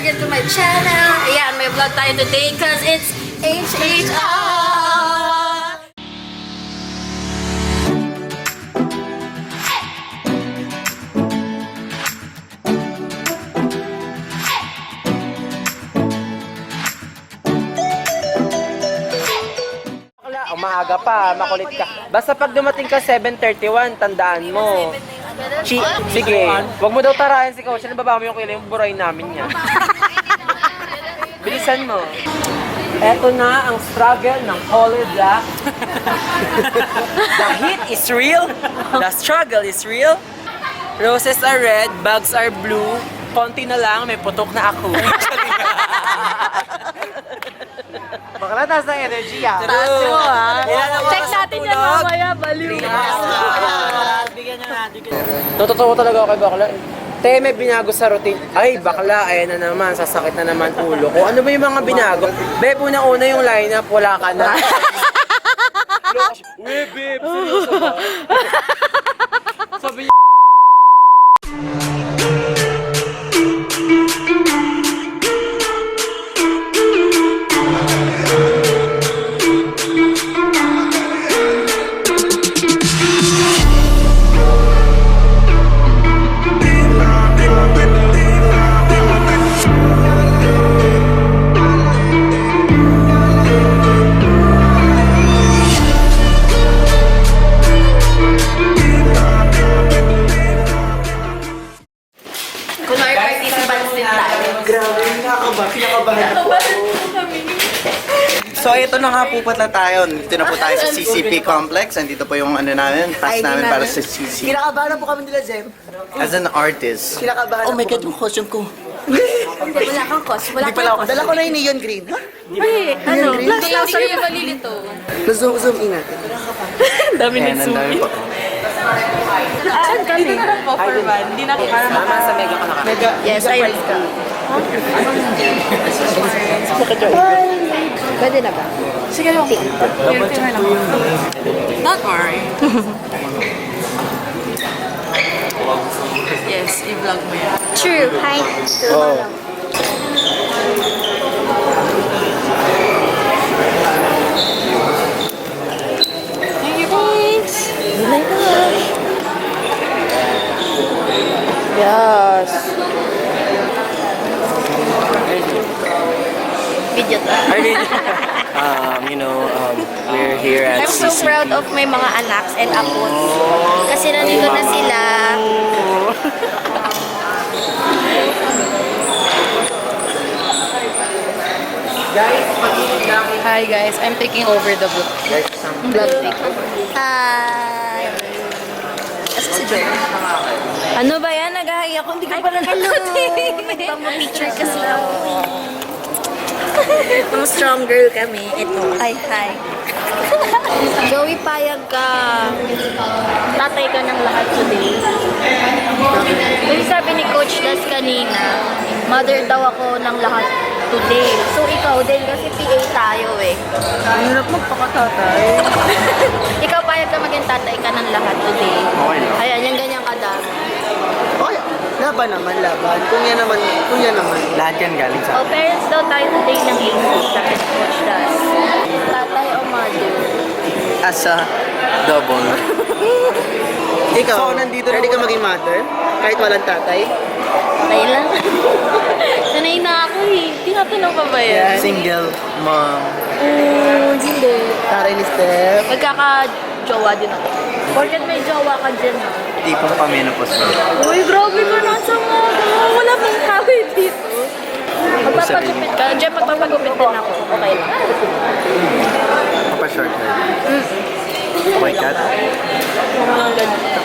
again to my channel. Ayan, may vlog tayo today because it's HHR! Umaga pa, makulit ka. Basta pag dumating ka 7:31, tandaan mo. Sige, wag mo daw tarayan si Coach. Ano baba mo yung kilo yung buray namin niya. Bilisan mo. Eto na ang struggle ng Holy Black. The heat is real. The struggle is real. Roses are red, bags are blue. Konti na lang, may putok na ako. Bakla, taas ng energy ah. Taas mo ah. Check natin yan mamaya, baliw. Bigyan nyo natin. Totoo talaga ako kay bakla. Te, may binago sa routine. Ay, bakla, ayan na naman, sasakit na naman ulo ko. Ano ba yung mga binago? Beb, una yung lineup, wala ka na. Uy, babe, seryoso ba? Sabi niya. Kunwari participants din tayo. Grabe, kinakabahan ako. So ito na nga po pala tayo. Dito na po tayo sa CCP Complex. Andito po yung ano namin, pass namin para sa CCP. Kinakabahan po kami nila, Jem. As an artist. Kinakabahan Oh my God, yung costume ko. Wala kang cost. Wala kang cost. Dala ko na yung neon green. Ha? Ay, ano? Hindi kayo malilito. Zoom in natin. Dami Ayan, ang dami po. Saan kami? Hindi na para mama sa mega ko na mega. Yes, I am. Pwede na ba? Sige lang. Don't worry. Yes, i-vlog mo yan. True. Hi. Oh. Thanks. Oh my gosh. Yes. Video to. We're here at I'm so proud of my mga anaks and apos. Kasi nandito na sila. Hi guys, I'm taking over the book. Vlog takeover. Hi! Asa si Joe? Ano ba yan? Nag-hi ako. Hindi ka pa nag-hello. Nagpapapicture kasi ako. Mga strong girl kami. Ito. Hi, hi. Joey, payag ka. Tatay ka ng lahat today. Kasi sabi ni Coach Das kanina, mother daw ako ng lahat today. So ikaw din kasi PA tayo eh. Ang hirap magpakatatay. Ikaw payag ka maging tatay ka ng lahat today. Okay lang. Ayan, yung ganyan kadami. Okay, laban naman. Kung yan naman. Lahat yan galing sa Oh, parents daw tayo today ng English. Sabi ni Coach Das. Tatay o mother? asa double. Ikaw, so, nandito ready ka maging mother? Kahit walang tatay? Patay lang. Sanay na ako eh. Tinatanong pa ba yan? Single mom. Hindi. Taray ni Steph. Magkaka-jowa din ako. Porket may jowa ka dyan ha. Tipong pamenopause mo. Uy, grabe ka na sa mga. Wala pang kawin dito. Magpapagupit ka. Diyan magpapagupit din ako. Okay lang. Pa-short hair. Okay cut? Mga ganito.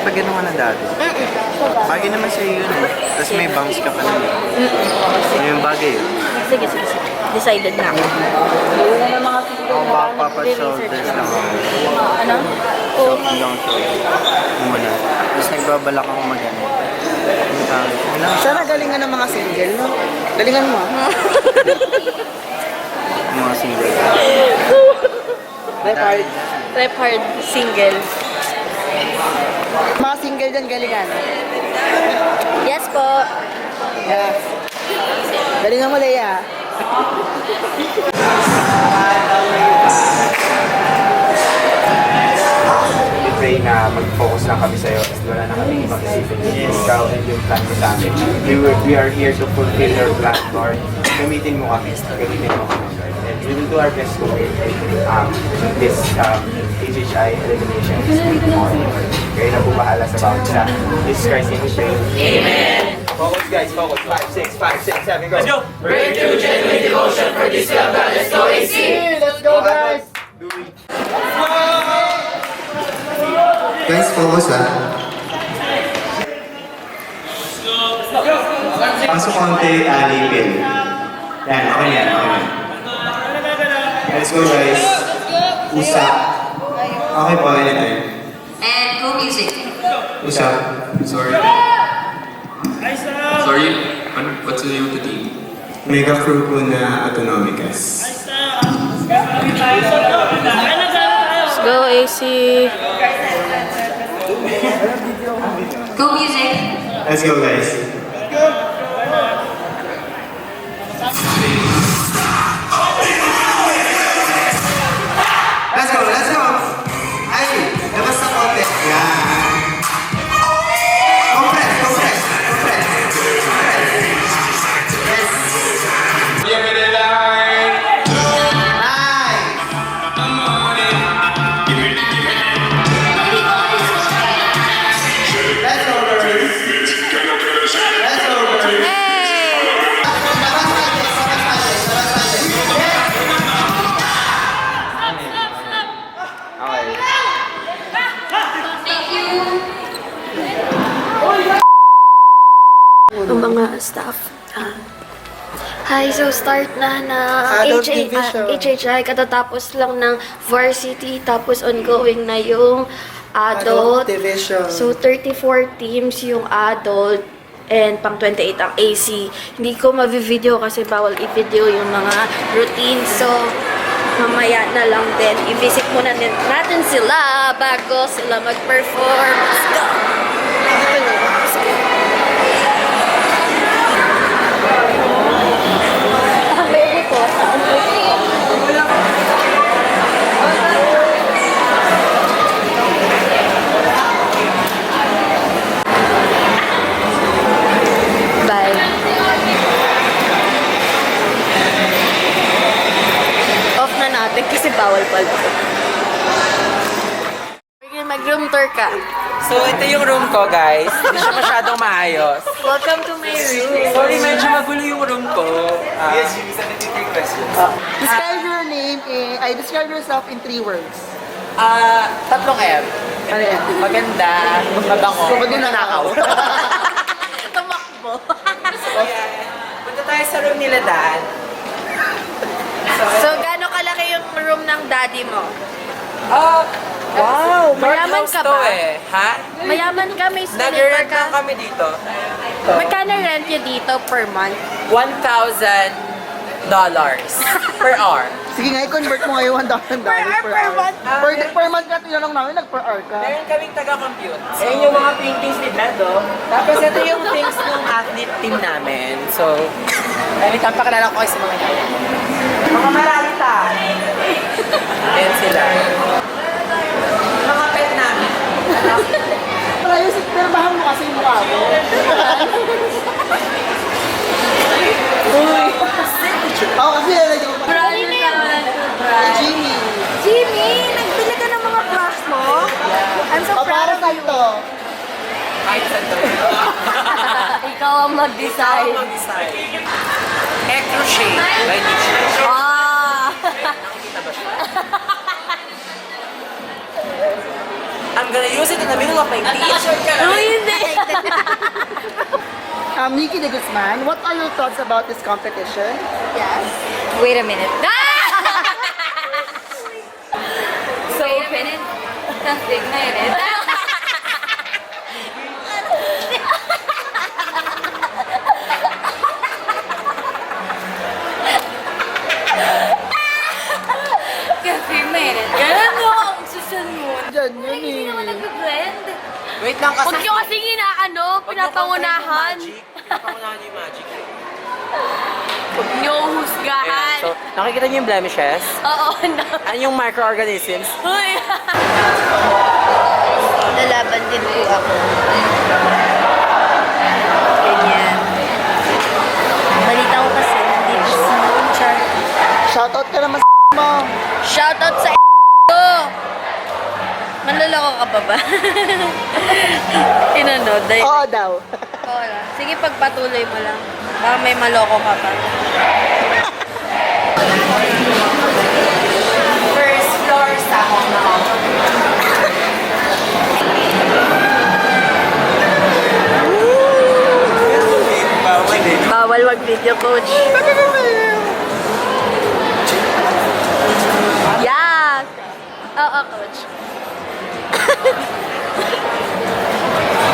Pag gano'n ka na dati. Bagay naman sa'yo yun eh. Tapos may bangs ka pa naman. Ano yung bagay yun? Sige. Decided na ako. Ang papa-shoulders lang ako. Ano? Oo. Hanggang shoulders. Muna. Tapos nagbabalak ako mag-ano. Sana galingan ng mga single, no? Galingan mo, ah. Mga single. Rep hard single. Mga single dyan, galingan. Yes po. Yes. Galingan mo, Leia. We pray na mag-focus lang kami sa'yo at wala na kami ibang isipin. Ikaw and yung plan mo sa amin. We are here to fulfill your plan, Lord. Gamitin mo kami. Gamitin mo kami, Lord. And we will do our best to win this HHI elimination. Kayo na po bahala sa bawat isa. Jesus Christ, in His name. Amen! Focus guys, focus. 5, 6, 7, go. Let's go! Let's go, guys. Guys, focus ha. Pasok konti, alipin. Yan, okay yan, okay yan. Let's go guys. Usap. Okay po, okay na. And go music. Usap. Sorry. Sorry, what's the name of the team? Mega crew po na Autonomicas. Let's go, AC. Go music. Let's go guys. Let's go, let's go! Ay, labas sa konti. Yan. Compress, compress, compress. Ang mga staff. Hi, so start na Adult division. HHI. Katatapos lang ng varsity, tapos ongoing na yung adult. Division. So 34 teams yung adult and pang 28 ang AC. Hindi ko mavi-video kasi bawal i-video yung mga routine. So mamaya na lang din. I-visit muna natin sila bago sila mag-perform. Let's go! Baby ko. Bye. Off na natin kasi bawal pala. Mag-room tour ka. So, ito yung room ko, guys. Hindi siya masyadong maayos. Welcome to my room. Sorry, medyo magulo yung room ko. Yes, you 73 questions. Describe your name describe yourself in 3 words. Tatlong M. Ano yan? Maganda, mabango, So, pag nanakaw. Tumakbo. Punta tayo sa room nila, Dad. So, gaano kalaki yung room ng daddy mo? Wow, mayaman ka ba? Ha? Mayaman ka, may sleeper Nag-rent ka. lang kami dito. Magkano rent nyo dito per month? $1,000 per hour. Sige nga, i-convert mo ngayon $1,000 per hour. Per month ka, tinanong namin, nag-per hour ka. Meron kaming taga-compute. Ayan yung mga paintings ni Dad, oh. Tapos ito yung things ng athlete team namin. So, ayun, pakilala ko kayo sa mga yan. Mga maralita. Ayan sila. Mga pet namin. Para yung sipirbahan mo kasi yung mukha mo. Uy! Ako kasi nalagyan ko pa. Sino yan? Jimmy. Jimmy, nagbili ka ng mga clocks mo? I'm so O, proud para of sa you. ito. Kahit sa to. Ikaw ang mag-decide. Mag-design. Hair crochet by Nietzsche. Ah! Nakikita ba siya? I'm gonna use it in the middle of my t-shirt. Uy, hindi! Nikki de Guzman, what are your thoughts about this competition? Wait a minute. So, wait a minute. Wait a minute. Ganun mo ang susunod. Diyan yun Hindi eh. naman nag-blend. Wait lang kasi. Huwag nyo kasi ano, pinapangunahan. Pinapangunahan yung magic. Huwag niyo husgahan. So, nakikita niyo yung blemishes? Oo, no. Ano yung microorganisms? Uy! Lalaban din po ako. Ganyan. Balita ko kasi, hindi ko char. Shoutout ka naman mo. Shoutout sa ko! Manloloko ka pa ba? Inanod. Oo daw. Oo lang. Sige, pagpatuloy mo lang. Baka may maloko ka pa. First floor sa Hong Kong. Bawal mag-video, coach. Yes! Oo, coach.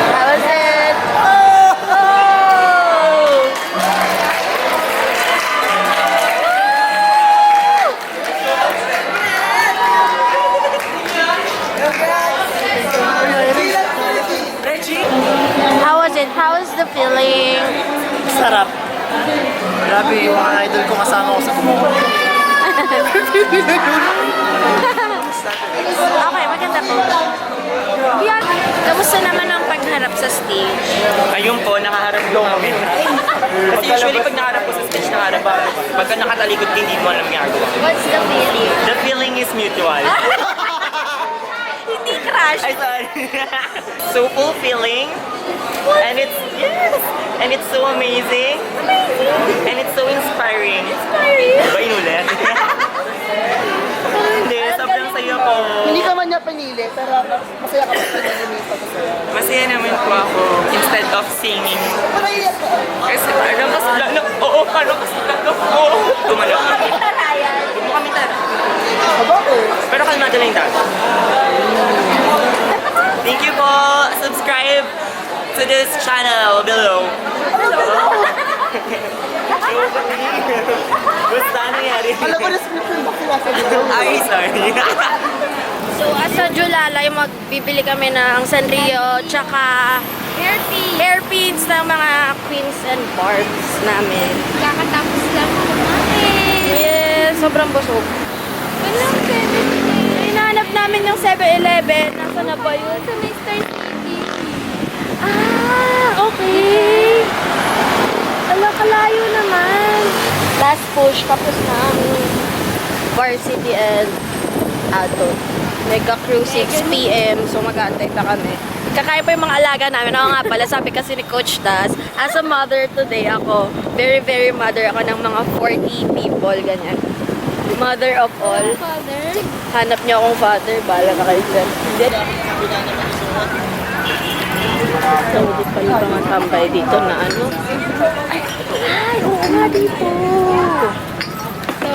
That was it. Oh! How was it? How was the feeling? Sarap. Grabe, yung mga idol ko kasama ko sa kumuha. Okay, maganda po. Yeah. Kamusta naman ang pagharap sa stage? Ayun po, nakaharap ko kami. Kasi usually pag nakaharap ko sa stage, nakaharap ako. Pagka nakatalikod ka, hindi mo alam ginagawa. What's the feeling? The feeling is mutual. Hindi crush. Ay, sorry. So fulfilling. And it's, yes. And it's so amazing. And it's so inspiring. Diba inulit? Hindi, sobrang saya ko. Hindi ka man niya pinili, pero masaya ka pa pinili pa masaya. Masaya naman po ako instead of singing. Parang ko. Kasi parang mas lalo, oo, parang mas lalo ko. Tumalak kami. Huwag kami tara. Bakit? Pero kalmado lang yung tao. Thank you po. Subscribe to this channel below. Basta nangyari. Alam ko, description box sila sa video. Ay, sorry. So, sa Julalay, magbibili kami ng Sanrio, tsaka hairpins ng mga queens and barbs namin. Kakatapos lang ako namin. Yes, sobrang busog. Walang 7-Eleven. Hinahanap namin yung 7-Eleven. Nasaan na ba yun? Sa may Star City. Ah, okay. Ala, kalayo naman. Last push, tapos na ang varsity and adult. Mega crew 6 p.m. So mag-aantay pa kami. Kakain pa yung mga alaga namin. Ako nga pala, sabi kasi ni Coach Das, as a mother today ako, very, very mother ako ng mga 40 people, ganyan. Mother of all. Father. Hanap niyo akong father, bahala ka kayo dyan. Hindi. So, di pa yung mga tambay dito na ano. Ay, oo nga dito. So,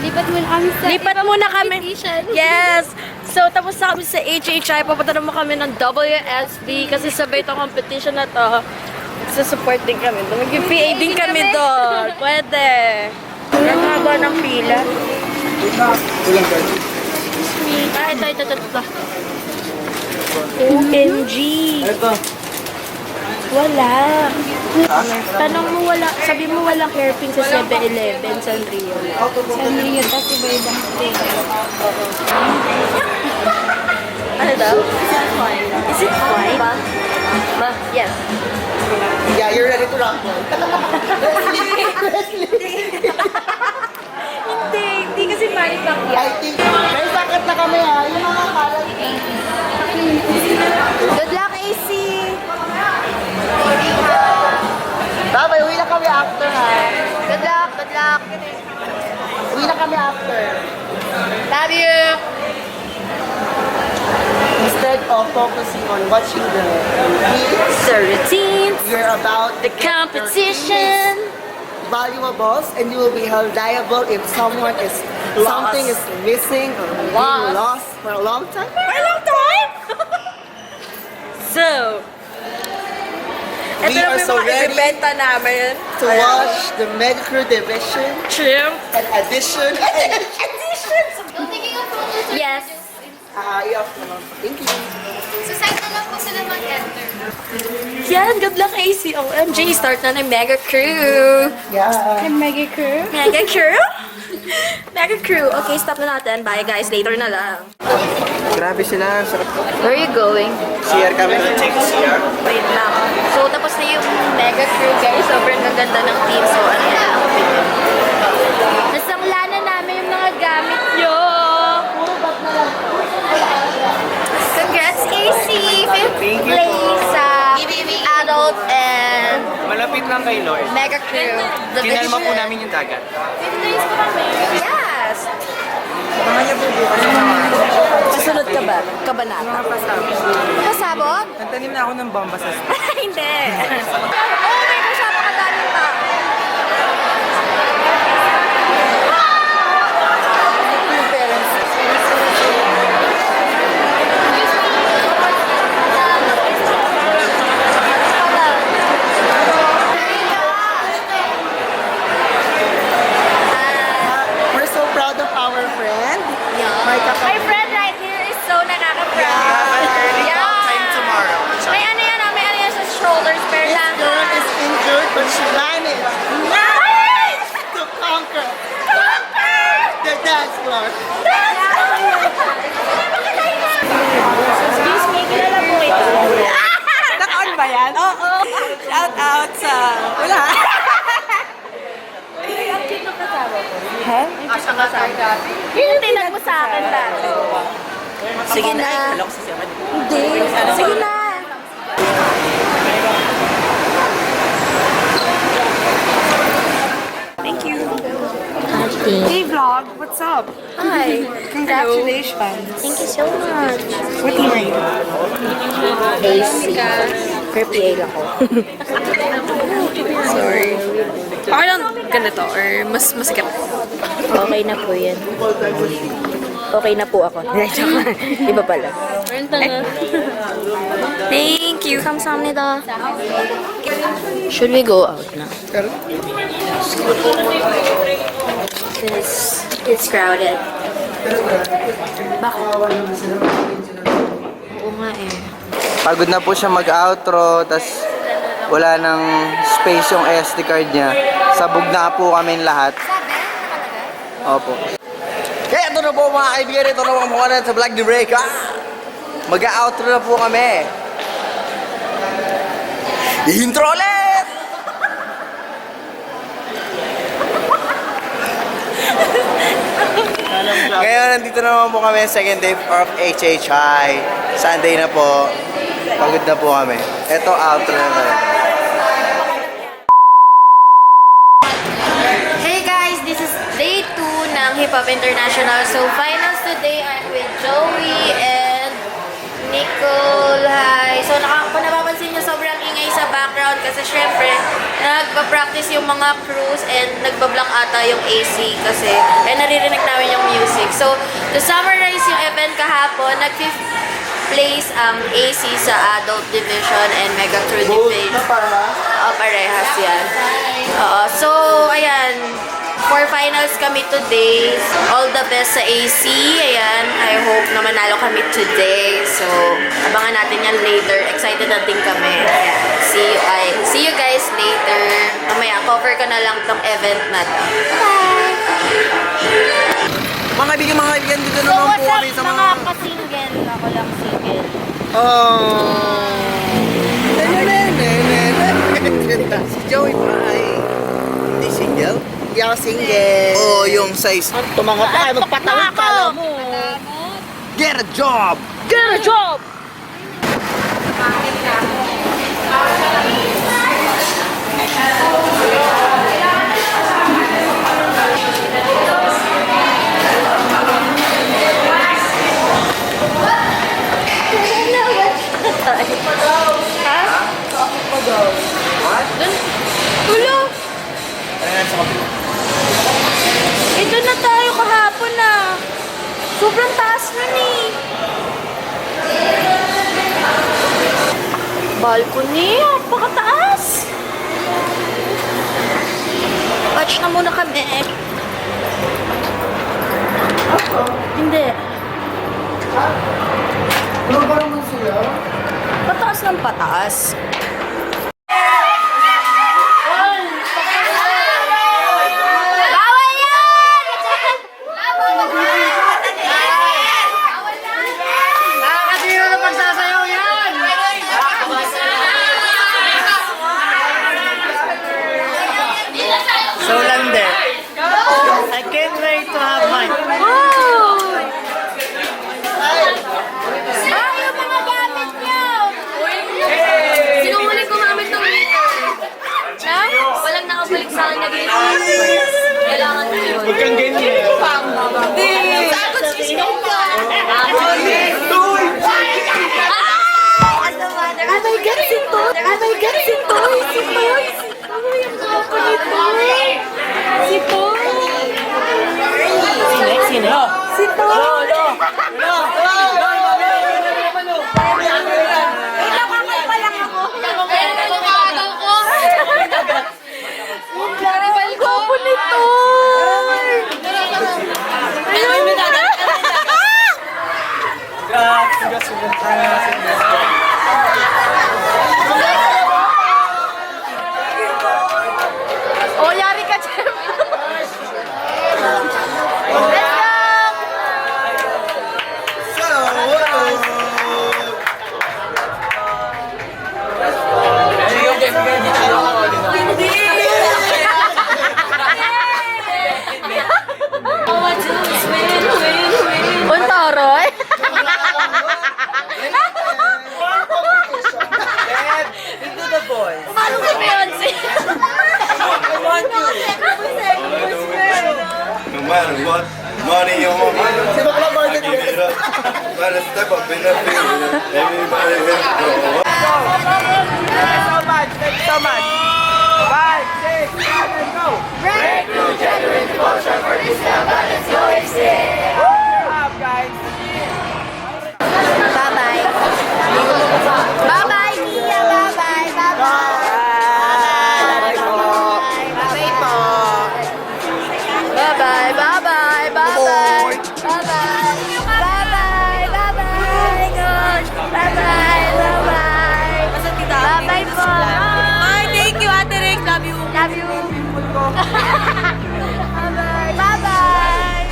lipat muna kami sa Lipat muna kami. competition. Yes! So, tapos na kami sa HHI. Papunta naman kami ng WSB kasi sabay itong competition na to. Support din kami. Mag-PA din kami doon. Pwede. Ang haba ng pila. Ah, ito. OMG! Wala. Tanong mo wala, sabi mo walang hairpin sa 7-Eleven, Sanrio. Sanrio, tapos iba-ibang Ano daw? Is it fine? Is it fine? Ma? Yes. Yeah, you're ready to rumble. Hindi kasi Manny Pacquiao. I think, may sakit na kami ha. Yung mga kalat. Good luck, AC! Babay, uwi na kami after ha. Good luck, good luck. Uwi na kami after. Love you! Instead of focusing on watching the routines, you're about the competition. valuables and you will be held liable if something is missing or being lost for a long time. For a long time? So, We are so ready ibibenta namin. to watch the Medicare division Shrimp. and addition. Don't taking a photo. Yes. Yeah. Thank you. So, side na lang po sila mag-enter. Yan, good luck, AC. OMG, start na ng Mega Crew. Yeah. Mega crew. Mega Crew? Mega Crew. Okay, stop na natin. Bye, guys. Later na lang. Grabe sila. Sarap. Where are you going? CR kami. Check CR. Wait lang. So, tapos na yung Mega Crew, guys. Sobrang gaganda ng team. So, ano na lang. Nasangla na namin yung mga gamit nyo. Congrats, AC! Fifth place sa adult and Malapit lang kay Lord. Mega Crew. Kinalma po namin yung dagat. Fifth place po kami. Yes! Kasunod ka ba? Kabanata? Pasabot? Nagtanim na ako ng bamba sa Hindi. Oh my gosh, napakadaming tao. Yung parents. We're so proud of our friend. My friend right here is so nakaka-proud. May ano yan, may ano yan sa shoulders, pero This lang. girl is injured, but she managed to conquer the dance floor. Excuse me, kilala po ito. Naka-on ba yan? Oo. Shout out sa... Wala. Ha? Yung tinag mo sa akin dati. Sige na. Alam ko sa siya. Hindi. Sige na. Thank you. Hey vlog, what's up? Hi. Congratulations. Thank you so much. What team are you? AC. Per PA lang ako. Sorry. Okay lang ganito or mas masikip? Okay na po yan. Okay na po ako. Iba pala. Thank you. 감사합니다. Should we go out na? It's crowded. Bakit? Oo nga eh. Pagod na po siya mag-outro, tas wala nang space yung SD card niya. Sabog na po kami lahat. Opo. Kaya ito na po mga kaibigan, ito na po mga sa Vlog the Break. Mag-outro na po kami. Intro ulit! Ngayon, nandito naman po kami second day of HHI. Sunday na po. Pagod na po kami. Ito, outro na talaga. Hey guys, this is day 2 ng Hip Hop International. So finals today, I'm with Joey and Nicole. Hi! So kung napapansin nyo, sobrang ingay sa background kasi syempre, nagpa-practice yung mga crews and nagbablock ata yung AC kasi naririnig namin yung music. So to summarize yung event kahapon, nag-5th place ang AC sa adult division and Mega Crew division. Parehas yan. So, ayan. For finals kami today. All the best sa AC. Ayan. I hope na manalo kami today. So, abangan natin yan later. Excited na din kami. Ayan. See you guys later. Mamaya, cover ko na lang tong event na to. Bye! Mga kaibigan, dito So, naman what's po up kami sa mga ka-single? Ako lang single. Oh. Si Joey pa ay hindi single. Hindi ako single. Oh, yung size. Tumango pa kayo, magpatawid pala mo. Get a job! Get a job! Tulo! Ito na tayo kahapon na. Sobrang taas na ni. Balcony, napakataas. Watch na muna kami. Hindi. Ano ba naman sila? ng pataas. Bawal yan! Nakakasino na pagsasayaw yan! So, Lande, I can't wait to have mine. Ay, yung mga gamit niyo! Sinunguling gumamit ng meter. Na? Walang nakabalik sa akin na glitter. Kailangan mo yun. Huwag kang ganyan. Sagot si Snoka! Oh my God, si Toy! Oh my God, si Toy! Si Toy! Si Toy! Ang guwapo ni Toy! Si Toy! Sino? Si Toy! Gwapo ni Toy! Oh, yari ka, Jem! Untoroy? Into the boys. Paano si Beyonce? No matter what, money on my mind. I give it up. Gotta step up in the field. Everybody has to go. Thank you so much. 5, 6, 7, go. Break through genuine culture for this love that is so exist. Up, guys. Bye-bye. Bye-bye, Nia. Bye-bye. Bye-bye. Bye-bye po. Bye-bye. Bye-bye. Bye-bye. Bye-bye. Bye-bye. Bye-bye. Gosh. Bye-bye. Bye-bye. Bye-bye po. Ay, thank you, Ate Rick. Love you. Love you. Bye-bye. Bye-bye.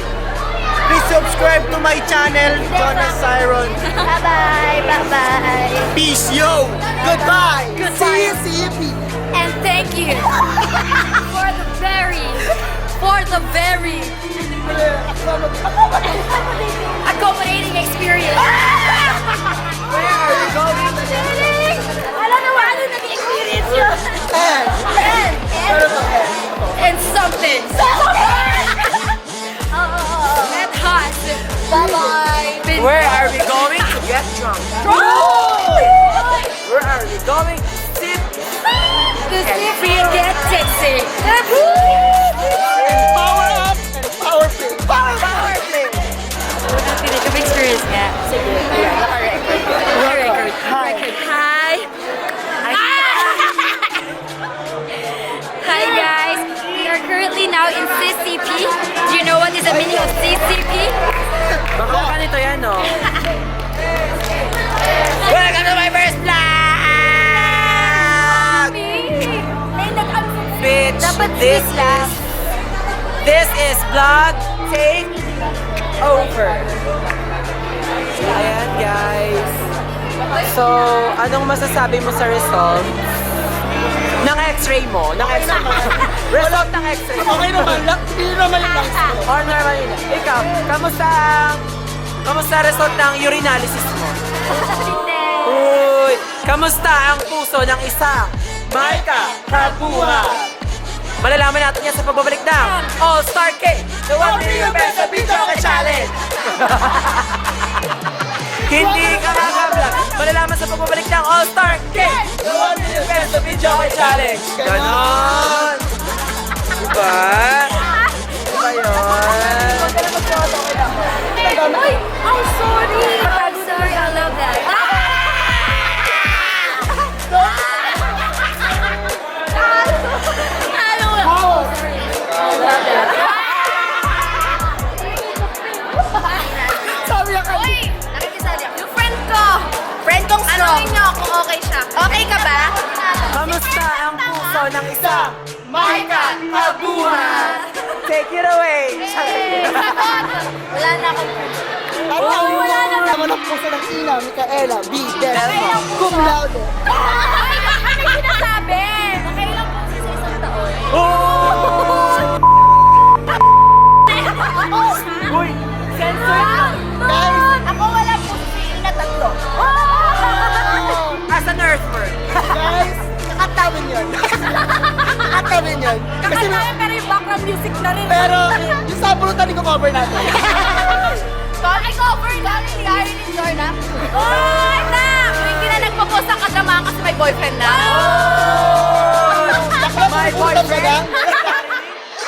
Please subscribe to my channel, Jonas Siron. Bye-bye. Bye-bye. Peace, yo! Goodbye! Goodbye. See you. And thank you for the very accommodating experience. Where are you going? Alam na ano nag-experience yun. And something. And hot. Bye-bye. Where are we going to get drunk? Where are we going to sit? To see and get tipsy. Power up and power play. Power play. Experience nga. Sige. Naka-record. Hi. Hi guys. We are currently now in CCP. Do you know what is the meaning of CCP? Baka ganito yan, no? Welcome to my first vlog! Bitch, Dapat this sweet lang. is vlog take over. Ayan, guys. So, anong masasabi mo sa result? Ng x-ray mo? Ng x-ray mo? Result ng x-ray mo? Okay naman, hindi naman yung Or normal yun? Ikaw, kamusta result ng urinalysis mo? Uy, kamusta ang puso ng isang Maika Kabuha? Malalaman natin yan sa pagbabalik ng All-Star K, the 1 million peso video challenge! Hindi ka kakablog. Malalaman sa pagbabalik ng All-Star K, the 1 million peso video challenge! Ganon! Diba? Diba yun? Ay, I'm sorry. I'm sorry. I love that. Sabi ka. Uy, nakikisali ako. Yung friend ko. Friend kong strong. Ano niyo ako? okay siya. Okay ka ba? Kamusta ang puso ng isa? Maika Kabuhan! Take it away! Wala na akong... Wala naman ang puso ng ina, Micaela B. Delma, cum laude. Ano yung sinasabi? Nakailang po sa isang taon. Uy! Censor! Guys, Ako wala po sa ina tatlo. As an earthworm! guys, nakatawin yun. Nakatawin yun. Kasi, Pero yung background music na rin. pero, yung sabunutan ko cover natin. Ay, cover namin ni Irene Jorna. Oh, anak! Hindi na nagpo-post ang kasama kasi may boyfriend na. My boyfriend!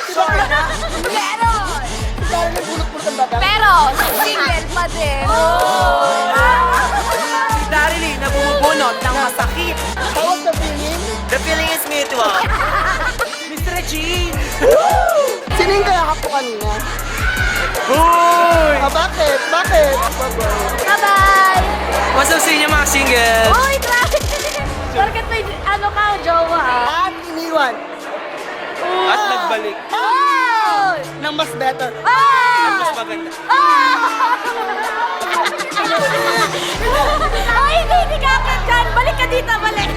Sorry na. Meron! Sorry na bulot-bulot ang baga. Pero, single pa din. Si Daryl na bumubunot ng masakit. Tawag na feeling. The feeling is mutual. Mr. Regine! Sino yung kayakap ko kanina? Uy! Bakit? Bakit? Bye-bye! What's up sa inyo mga single? Uy, grabe! Bakit may ano ka, jowa? At iniwan At nagbalik. Oh! ng mas better. Oh! Mas maganda. Ay, hindi ka agad dyan. Balik ka dito, balik.